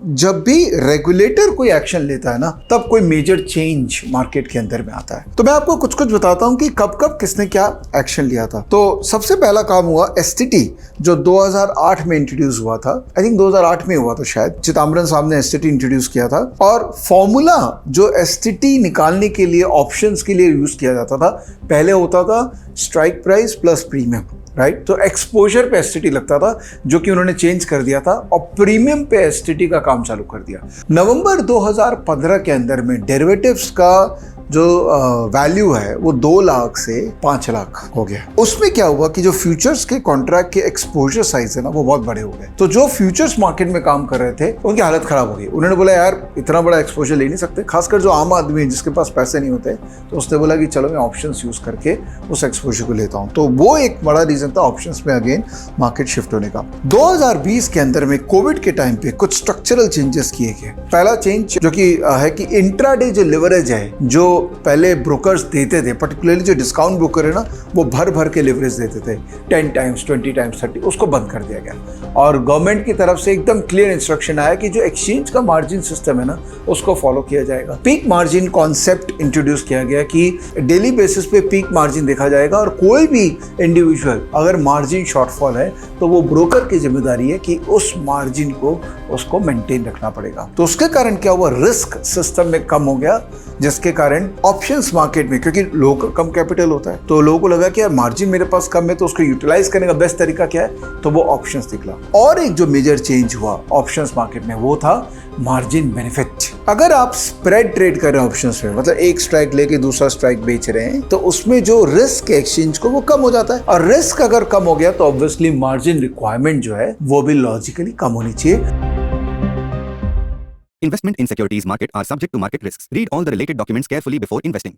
जब भी रेगुलेटर कोई एक्शन लेता है ना, तब कोई मेजर चेंज मार्केट के अंदर में आता है। तो मैं आपको कुछ कुछ बताता हूं कि कब कब किसने क्या एक्शन लिया था। तो सबसे पहला काम हुआ एसटीटी, जो 2008 में इंट्रोड्यूस हुआ था। आई थिंक 2008 में हुआ था शायद। चिदम्बरम साहब ने एसटीटी इंट्रोड्यूस किया था, और फॉर्मूला जो एसटीटी निकालने के लिए ऑप्शंस के लिए यूज किया जाता था, पहले होता था strike price plus premium, right. तो एक्सपोजर पे एसटीटी लगता था, जो कि उन्होंने चेंज कर दिया था, और प्रीमियम पे एसटीटी का काम चालू कर दिया। नवंबर 2015 के अंदर में डेरिवेटिव्स का जो वैल्यू है वो 2 लाख से 5 लाख हो गया। उसमें क्या हुआ कि जो फ्यूचर्स के कॉन्ट्रैक्ट के एक्सपोजर साइज है ना, वो बहुत बड़े हो गए। तो जो फ्यूचर्स मार्केट में काम कर रहे थे, उनकी हालत खराब हो गई। उन्होंने बोला यार इतना बड़ा एक्सपोजर ले नहीं सकते, खासकर जो आम आदमी है जिसके पास पैसे नहीं होते। तो उसने बोला कि चलो मैं ऑप्शंस यूज करके उस एक्सपोजर को लेता हूं। तो वो एक बड़ा रीजन था ऑप्शंस में अगेन मार्केट शिफ्ट होने का। 2020 के अंदर में कोविड के टाइम पे कुछ स्ट्रक्चरल चेंजेस किए गए। पहला चेंज जो कि है कि इंट्राडे जो लिवरेज है, जो पहले ब्रोकर्स देते थे, पर्टिकुलरली जो डिस्काउंट ब्रोकर है ना, वो भर भर के लिवरेज देते थे 10 टाइम्स 20 टाइम्स 30, उसको बंद कर दिया गया। और गवर्नमेंट की तरफ से एकदम क्लियर इंस्ट्रक्शन आया कि जो एक्सचेंज का मार्जिन सिस्टम है ना, उसको फॉलो किया जाएगा। पीक मार्जिन कॉन्सेप्ट इंट्रोड्यूस किया गया कि डेली बेसिस पे पीक मार्जिन देखा जाएगा, और कोई भी इंडिविजुअल अगर मार्जिन शॉर्टफॉल है तो वो ब्रोकर की जिम्मेदारी है कि उस मार्जिन को उसको मेंटेन रखना पड़ेगा। तो उसके कारण क्या हुआ, रिस्क सिस्टम में कम हो गया, जिसके कारण ऑप्शंस मार्केट में, क्योंकि लोगों का कम कैपिटल होता है, तो लोगों को लगा कि यार मार्जिन मेरे पास कम है, तो उसको यूटिलाइज करने का बेस्ट तरीका क्या है, तो वो ऑप्शंस निकला। और एक जो मेजर चेंज हुआ ऑप्शंस मार्केट में, वो था मार्जिन बेनिफिट। अगर आप स्प्रेड ट्रेड कर रहे हैं ऑप्शंस में, मतलब एक स्ट्राइक लेके दूसरा स्ट्राइक बेच रहे हैं, तो उसमें जो रिस्क है एक्सचेंज को, वो कम हो जाता है। और रिस्क अगर कम हो गया तो ऑब्वियसली मार्जिन रिक्वायरमेंट जो है वो भी लॉजिकली कम होनी चाहिए। Investment in securities market are subject to market risks. Read all the related documents carefully before investing.